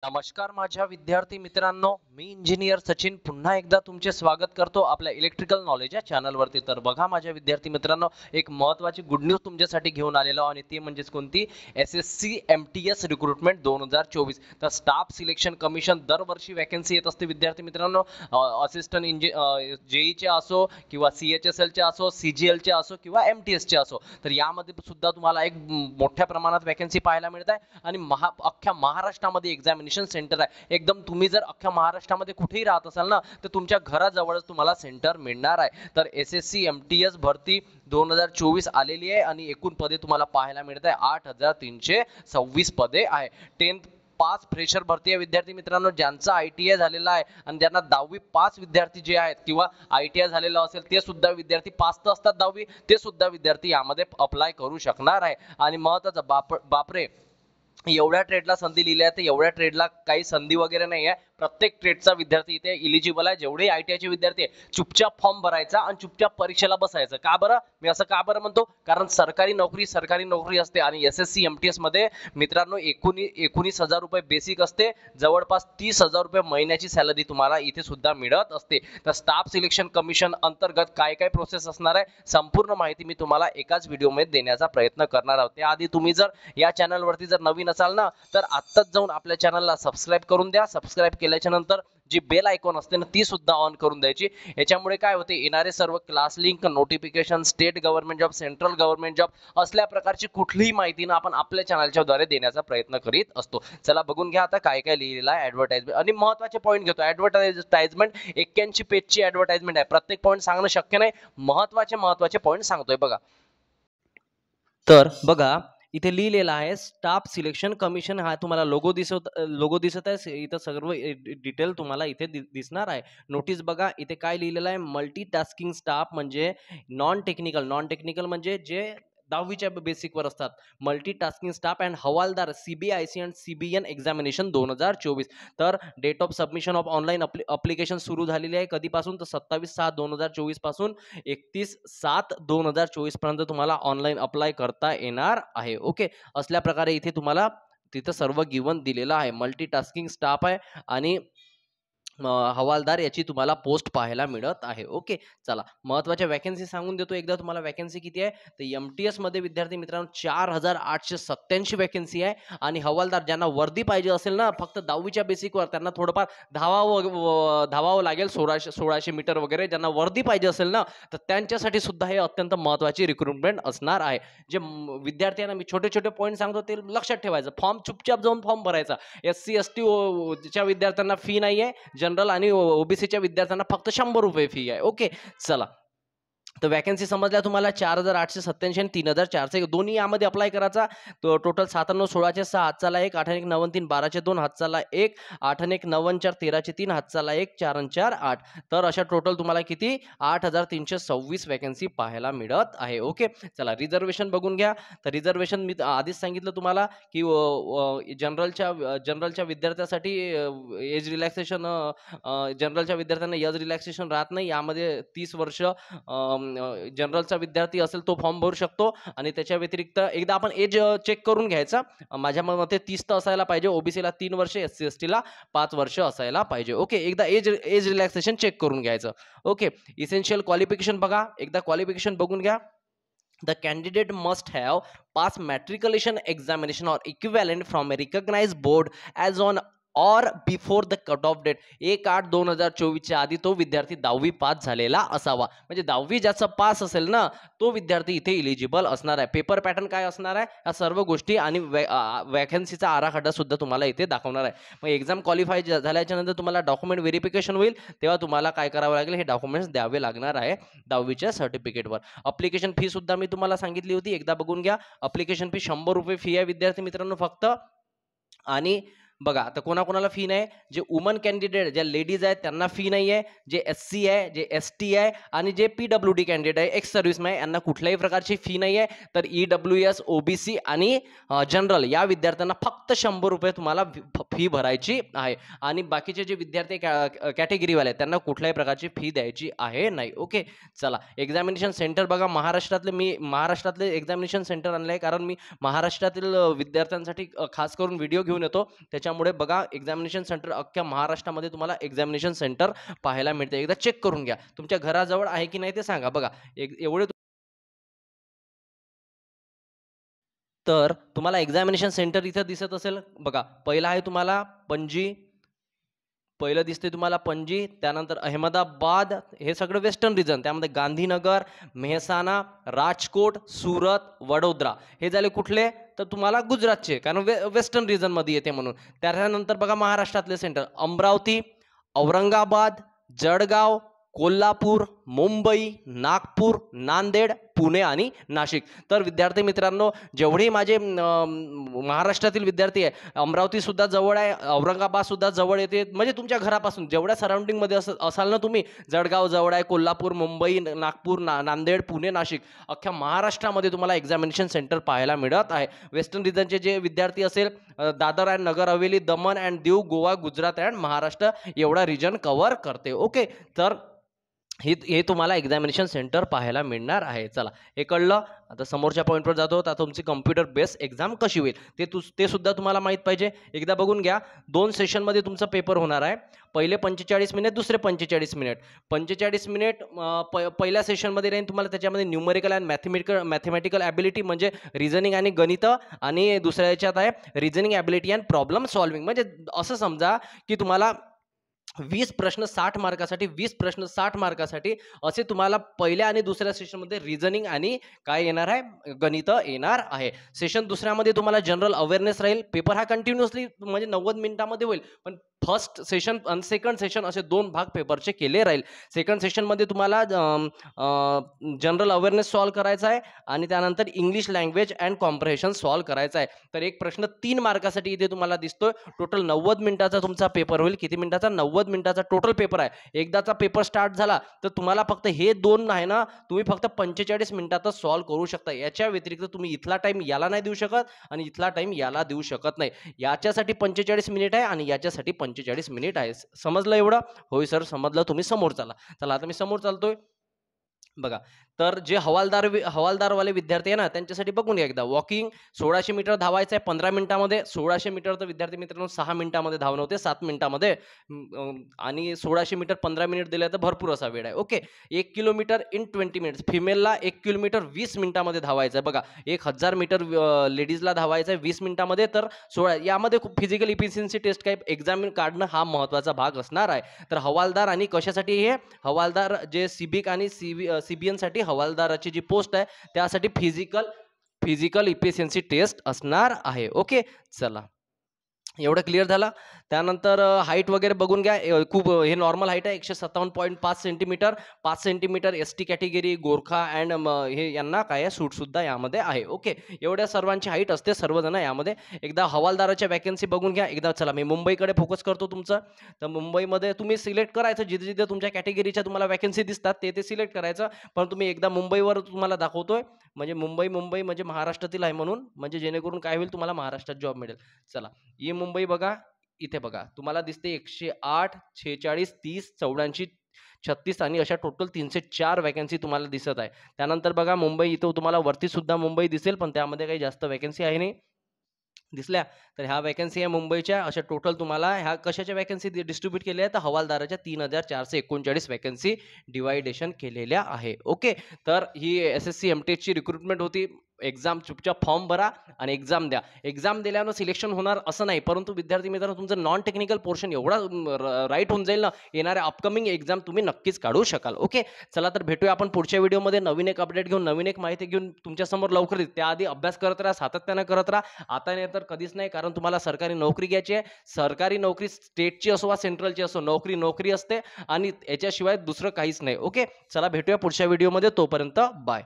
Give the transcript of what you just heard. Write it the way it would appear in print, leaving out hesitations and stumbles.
नमस्कार माझ्या विद्यार्थी मित्रांनो, मी इंजिनियर सचिन पुन्हा एकदा तुमचे स्वागत करतो आपल्या इलेक्ट्रिकल नॉलेज या चॅनलवरती. तर बघा माझ्या विद्यार्थी मित्रांनो, एक महत्त्वाची गुड न्यूज तुमच्यासाठी घेऊन आलेलो आणि ती म्हणजेच कोणती SSC MTS रिक्रुटमेंट 2024. तर स्टाफ सिलेक्शन कमिशन दरवर्षी वॅकन्सी येत असते विद्यार्थी मित्रांनो. असिस्टंट जेईचे असो किंवा CHSL असो, CGL असो किंवा MTS असो. तर यामध्ये सुद्धा तुम्हाला एक मोठ्या प्रमाणात वॅकन्सी पाहायला मिळत आहे आणि अख्ख्या महाराष्ट्रामध्ये एक्झामिनेशन सेंटर आहे. एकदम तुम्ही जर अख्ख्या महाराष्ट्रामध्ये कुठेही राहत असाल ना, तर तुमच्या घराजवळच तुम्हाला सेंटर मिळणार आहे. तर SSC MTS भरती 2024 आलेली आहे आणि एकूण पदे तुम्हाला पाहायला मिळत आहे 8,326 पदे आहे. 10th पास फ्रेशर भरती आहे विद्यार्थी मित्रांनो. ज्यांचा ITI झालेला आहे आणि ज्यांना 10वी पास विद्यार्थी जे आहेत किंवा ITI झालेलं असेल ते सुद्धा विद्यार्थी, पास तर असतात 10वी, ते सुद्धा विद्यार्थी यामध्ये अप्लाय करू शकणार आहे. आणि महत्त्वाचं बापरे, एवढ्या ट्रेडला संधी लिहिल्या आहेत, एवढ्या ट्रेडला काही संधी वगैरे नाही आहे. प्रत्येक ट्रेडचा विद्यार्थी इथे इलिजिबल आहे. जेवढे ITI विद्यार्थी आहे, चुपचाप फॉर्म भरायचा आणि चुपचाप परीक्षेला बसायचं. का बरं मी असं का बरं म्हणतो? कारण सरकारी नोकरी असते आणि SSC MTS मध्ये मित्रांनो 19,000 रुपये बेसिक असते. जवळपास 30,000 रुपये महिन्याची सॅलरी तुम्हाला इथे सुद्धा मिळत असते. तर स्टाफ सिलेक्शन कमिशन अंतर्गत काय काय प्रोसेस असणार आहे, संपूर्ण माहिती मी तुम्हाला एकाच व्हिडिओमध्ये देण्याचा प्रयत्न करणार आहोत. त्याआधी तुम्ही जर या चॅनलवरती जर नवीन असाल ना, तर आत्ताच जाऊन आपल्या चॅनलला सबस्क्राईब करून द्या. सबस्क्राईब केल्याच्या नंतर जी बेल आयकॉन असते ना, ती सुद्धा ऑन करून द्यायची. याच्यामुळे काय होते, येणारे सर्व class link, notification, state government job, central government job असल्या प्रकारची कुठलीही माहिती ना आपण आपल्या चॅनलच्या द्वारे देण्याचा प्रयत्न करीत असतो. चला बघून घ्या आता काय काय लिहिलेलं आहे ऍडव्हर्टाइजमेंट. आणि महत्त्वाचे पॉईंट घेतो. ऍडव्हर्टाइजमेंट 81 पेजची ऍडव्हर्टाइजमेंट आहे. प्रत्येक पॉईंट सांगणं शक्य नाही, महत्त्वाचे पॉईंट सांगतोय बघा. तर बघा इथे लिहिलेला आहे स्टाफ सिलेक्शन कमिशन. हा तुम्हाला लोगो दिसत आहे. इथं सर्व डिटेल तुम्हाला इथे दिसणार आहे. नोटीस बघा इथे काय लिहिलेलं आहे, मल्टीटास्किंग स्टाफ म्हणजे नॉन टेक्निकल म्हणजे जे 10वीच्या बेसिकवर असतात. Multitasking staff and havaldar CBIC and CBN examination 2024. तर date of submission of online application सुरू झालेली आहे. कधीपासून? तर 27/7/2024 पासून 31/7/2024 पर्यंत तुम्हाला ऑनलाईन अप्लाय करता येणार आहे. ओके, असल्या प्रकारे इथे तुम्हाला तिथं सर्व गिवन दिलेलं आहे. मल्टीटास्किंग स्टाफ आहे आणि हवालदार याची तुम्हाला पोस्ट पाहायला मिळत आहे. ओके, चला महत्त्वाच्या वॅकन्सी सांगून देतो एकदा तुम्हाला. वॅकन्सी किती आहे तर MTS मध्ये विद्यार्थी मित्रांनो 4,887 वॅकन्सी आहे. आणि हवालदार ज्यांना वर्दी पाहिजे असेल ना, फक्त 10वीच्या बेसिकवर, त्यांना थोडंफार धावावं लागेल, 1600 मीटर वगैरे. ज्यांना वर्दी पाहिजे असेल ना, तर त्यांच्यासाठी सुद्धा हे अत्यंत महत्त्वाची रिक्रुटमेंट असणार आहे. जे विद्यार्थ्यांना मी छोटे छोटे पॉईंट सांगतो ते लक्षात ठेवायचं. फॉर्म चुपचाप जाऊन फॉर्म भरायचा. SC ST च्या विद्यार्थ्यांना फी नाही आहे. जनरल आणि OBCच्या विद्यार्थ्यांना फक्त 100 रुपये फी आहे. ओके, चला तर वॅकन्सी समजल्या तुम्हाला. 4,887 आणि 3,400 दोन्ही यामध्ये अप्लाय करायचा. तो टोटल 9716/6 हातचाला 1, 8,193 12/2 हातचाला 1, 8,194 13/3 हातचाला 1, 4/4 8. तर अशा टोटल तुम्हाला किती 8,326 वॅकन्सी पाहायला मिळत आहे. ओके, चला रिझर्वेशन बघून घ्या. तर रिझर्वेशन मी आधीच सांगितलं तुम्हाला की जनरलच्या विद्यार्थ्यासाठी एज रिलॅक्सेशन, जनरलच्या विद्यार्थ्यांना एज रिलॅक्सेशन राहत नाही. यामध्ये 30 वर्ष जनरलचा विद्यार्थी असेल तो फॉर्म भरू शकतो. आणि त्याच्या व्यतिरिक्त एकदा आपण एज चेक करून घ्यायचा. माझ्या मते 30 तर असायला पाहिजे. OBCला 3 वर्ष, SC ST ला 5 वर्ष असायला पाहिजे. ओके, एकदा एज रिलॅक्सेशन चेक करून घ्यायचं. ओके, इसेन्शियल क्वालिफिकेशन बघा, एकदा क्वालिफिकेशन बघून घ्या. The candidate must have passed matriculation examination or equivalent from a recognized board as on or before the cut off date. 1/8/2024 आधी तो विद्यार्थी 10वी पास झालेला असावा. म्हणजे 10वी ज्याचा पास असेल ना, तो विद्यार्थी इथे इलिजिबल असणार आहे. पेपर पॅटर्न काय असणार आहे, या सर्व गोष्टी आणि वॅकन्सीचा आराखडा सुद्धा तुम्हाला इथे दाखवणार आहे. मग एक्झाम क्वालिफाय झाल्याच्या नंतर तुम्हाला डॉक्युमेंट व्हेरिफिकेशन होईल, तेव्हा तुम्हाला काय करावं लागेल, हे डॉक्युमेंट्स द्यावे लागणार आहे 10वीच्या सर्टिफिकेटवर. अप्लिकेशन फी सुद्धा मी तुम्हाला सांगितली होती, एकदा बघून घ्या. अप्लिकेशन फी 100 रुपये फी आहे विद्यार्थी मित्रांनो फक्त. आणि बघा आता कोणाकोणाला फी नाही, जे वुमन कॅन्डिडेट, ज्या लेडीज आहेत त्यांना फी नाही आहे. जे SC आहे, जे ST आहे आणि जे PWD कॅन्डिडेट आहे, एक्स सर्व्हिसमॅन, यांना कुठल्याही प्रकारची फी नाही आहे. तर EWS, OBC आणि जनरल या विद्यार्थ्यांना फक्त 100 रुपये तुम्हाला फी भरायची आहे. आणि बाकीचे जे विद्यार्थी कॅटेगरीवाले आहेत त्यांना कुठल्याही प्रकारची फी द्यायची आहे नाही. ओके, चला एक्झामिनेशन सेंटर बघा. मी महाराष्ट्रातले एक्झामिनेशन सेंटर आणले आहे, कारण मी महाराष्ट्रातील विद्यार्थ्यांसाठी खास करून व्हिडिओ घेऊन येतो. त्याच्या त्याच्यामुळे बघा एक्झामिनेशन सेंटर अख्ख्या महाराष्ट्रामध्ये तुम्हाला एक्झामिनेशन सेंटर पाहायला मिळते. एकदा चेक करून घ्या तुमच्या घराजवळ आहे की नाही ते सांगा. बघा एवढे तर तुम्हाला एक्झामिनेशन सेंटर इथं दिसत असेल बघा. पहिला आहे तुम्हाला पणजी, पहिलं दिसते तुम्हाला पणजी, त्यानंतर अहमदाबाद, हे सगळं वेस्टर्न रिजन. त्यामध्ये गांधीनगर, मेहसाणा, राजकोट, सुरत, वडोदरा हे झाले कुठले तर तुम्हाला गुजरातचे, कारण वेस्टर्न रिजन मध्ये येते म्हणून. त्यानंतर बघा महाराष्ट्रातले सेंटर अमरावती, औरंगाबाद, जळगाव, कोल्हापूर, मुंबई, नागपूर, नांदेड, पुणे आणि नाशिक. तर विद्यार्थी मित्रांनो, जेवढे माझे महाराष्ट्रातील विद्यार्थी आहे, अमरावती सुद्धा जवळ आहे, औरंगाबाद सुद्धा जवळ येते, म्हणजे तुमच्या घरापासून जेवढ्या सराउंडिंग मध्ये असाल ना तुम्ही, जळगाव जवळ आहे, कोल्हापूर, मुंबई, नागपूर, नांदेड, पुणे, नाशिक, अख्ख्या महाराष्ट्रामध्ये तुम्हाला एक्झामिनेशन सेंटर पाहायला मिळत आहे. वेस्टर्न रिजनचे जे विद्यार्थी असेल, Dadar and Nagar Haveli, Daman and Diu, Goa, Gujarat and Maharashtra एवढा रिजन कव्हर करते. ओके, तर हे तुम्हाला एक्झामिनेशन सेंटर पाहायला मिळणार आहे. चला, हे कळलं. आता समोरच्या पॉईंटवर जातो. आता तुमची कम्प्युटर बेस्ड एक्झाम कशी होईल ते सुद्धा तुम्हाला माहित पाहिजे. एकदा बघून घ्या. 2 सेशनमध्ये तुमचा पेपर होणार आहे. पहिले 45 मिनिट, दुसरे 45 मिनिट. 45 मिनिट पहिल्या सेशनमध्ये राहील तुम्हाला, त्याच्यामध्ये न्यूमरिकल अँड मॅथमॅटिकल ॲबिलिटी म्हणजे रिझनिंग आणि गणित, आणि दुसऱ्या याच्यात आहे reasoning ability and problem solving. म्हणजे असं समजा की तुम्हाला 20 प्रश्न 60 मार्कासाठी, 20 प्रश्न 60 मार्कासाठी असे तुम्हाला पहिल्या आणि दुसऱ्या सेशनमध्ये रिझनिंग आणि काय येणार आहे, गणित येणार आहे. सेशन दुसऱ्यामध्ये तुम्हाला जनरल अवेअरनेस राहील. पेपर हा कंटिन्युअसली म्हणजे 90 मिनिटांमध्ये होईल, पण फर्स्ट सेशन आणि सेकंड सेशन असे 2 भाग पेपरचे केले राहील. सेकंड सेशनमध्ये तुम्हाला जनरल अवेअरनेस सॉल्व्ह करायचा आहे, आणि त्यानंतर English language and comprehension solve करायचा आहे. तर एक प्रश्न 3 मार्कासाठी इथे तुम्हाला दिसतोय. टोटल 90 मिनिटाचा तुमचा पेपर होईल. किती मिनिटाचा? 90 मिनिटाचा टोटल पेपर आहे. एकदाचा पेपर स्टार्ट झाला तर तुम्हाला फक्त हे 2 आहे ना, तुम्ही फक्त 45 मिनिटातच सॉल्व्ह करू शकता. याच्या व्यतिरिक्त तुम्ही इथला टाइम याला नाही देऊ शकत, आणि इथला टाइम याला देऊ शकत नाही. याच्यासाठी 45 मिनिट आहे, आणि याच्यासाठी 45 मिनिट आहे. समजलं एवढं? होय सर, समजलं. तुम्ही समोर चला. चला, आता मी समोर चालतोय. बघा, तर जे हवालदारवाले विद्यार्थी आहे ना, त्यांच्यासाठी बघून घ्या एकदा. वॉकिंग 1600 मीटर धावायचं आहे 15 मिनिटामध्ये. 1600 मीटर तर विद्यार्थी मित्रांनो 6 मिनिटामध्ये धावणं होते, 7 मिनिटामध्ये. आणि 1600 मीटर 15 मिनिट दिले तर भरपूर असा वेळ आहे. Okay, 1 kilometre in 20 minutes. फिमेलला 1 किलोमीटर 20 मिनिटामध्ये धावायचं आहे. बघा, 1000 मीटर लेडीजला धावायचं आहे 20 मिनिटामध्ये. तर 16 यामध्ये खूप फिजिकल इफिशियन्सी टेस्ट काय एक्झाम काढणं हा महत्त्वाचा भाग असणार आहे. तर हवालदार, आणि कशासाठी हे हवालदार, जे सिबिक आणि सीबीएन साठी हवालदाराची जी पोस्ट आहे त्यासाठी फिजिकल इफिशियन्सी टेस्ट असणार आहे. ओके, चला, एवढं क्लिअर झालं. त्यानंतर हाईट वगैरे बघून घ्या. खूप हे नॉर्मल हाईट आहे, 157.5 centimetre. 5 centimetre ST category, Gorkha and हे यांना काय सूट सुद्धा यामध्ये आहे. ओके, एवढ्या सर्वांची हाईट असते सर्वजण यामध्ये. एकदा हवालदाराच्या वॅकन्सी बघून घ्या. एकदा चला, मी मुंबईकडे फोकस करतो तुमचं. तर मुंबईमध्ये तुम्ही सिलेक्ट करायचं, जिथे जिथे तुमच्या कॅटेगरीच्या तुम्हाला वॅकन्सी दिसतात ते सिलेक्ट करायचं. पण तुम्ही एकदा मुंबईवर तुम्हाला दाखवतोय, म्हणजे मुंबई म्हणजे महाराष्ट्रातील आहे म्हणून, म्हणजे जेणेकरून काय होईल, तुम्हाला महाराष्ट्रात जॉब मिळेल. चला, ये मुंबई बघा. इथे बघा, तुम्हाला दिसते 108, 46, 30, 84, 36 आणि अशा टोटल 304 वॅकन्सी तुम्हाला दिसत आहे. त्यानंतर बघा मुंबई, इथं तुम्हाला वरती सुद्धा मुंबई दिसेल, पण त्यामध्ये काही जास्त वॅकन्सी आहे नाही. दिसल्या? तर ह्या वॅकन्सी आहे मुंबईच्या. अशा टोटल तुम्हाला ह्या कशाच्या वॅकन्सी डिस्ट्रीब्यूट केल्या आहेत, तर हवालदाराच्या 3439 वॅकन्सी डिवायडेशन केलेल्या आहे. ओके, तर ही SSC MTech ची रिक्रुटमेंट होती. एक्झाम चुपचाप फॉर्म भरा आणि एक्झाम द्या. एक्झाम दिल्यानं सिलेक्शन होणार असं नाही, परंतु विद्यार्थी मित्रांनो, तुमचं नॉन टेक्निकल पोर्शन एवढा राईट होऊन जाईल ना, येणाऱ्या अपकमिंग एक्झाम तुम्ही नक्कीच काढू शकाल. ओके, चला, तर भेटूया आपण पुढच्या व्हिडिओमध्ये नवीन एक अपडेट घेऊन, नवीन एक माहिती घेऊन तुमच्यासमोर लवकर येईल. त्याआधी अभ्यास करत राहा, सातत्यानं करत राहा. आता नाही तर कधीच नाही, कारण तुम्हाला सरकारी नोकरी घ्यायची आहे. सरकारी नोकरी स्टेटची असो वा सेंट्रलची असो, नोकरी असते, आणि याच्याशिवाय दुसरं काहीच नाही. ओके, चला, भेटूया पुढच्या व्हिडिओमध्ये. तोपर्यंत बाय.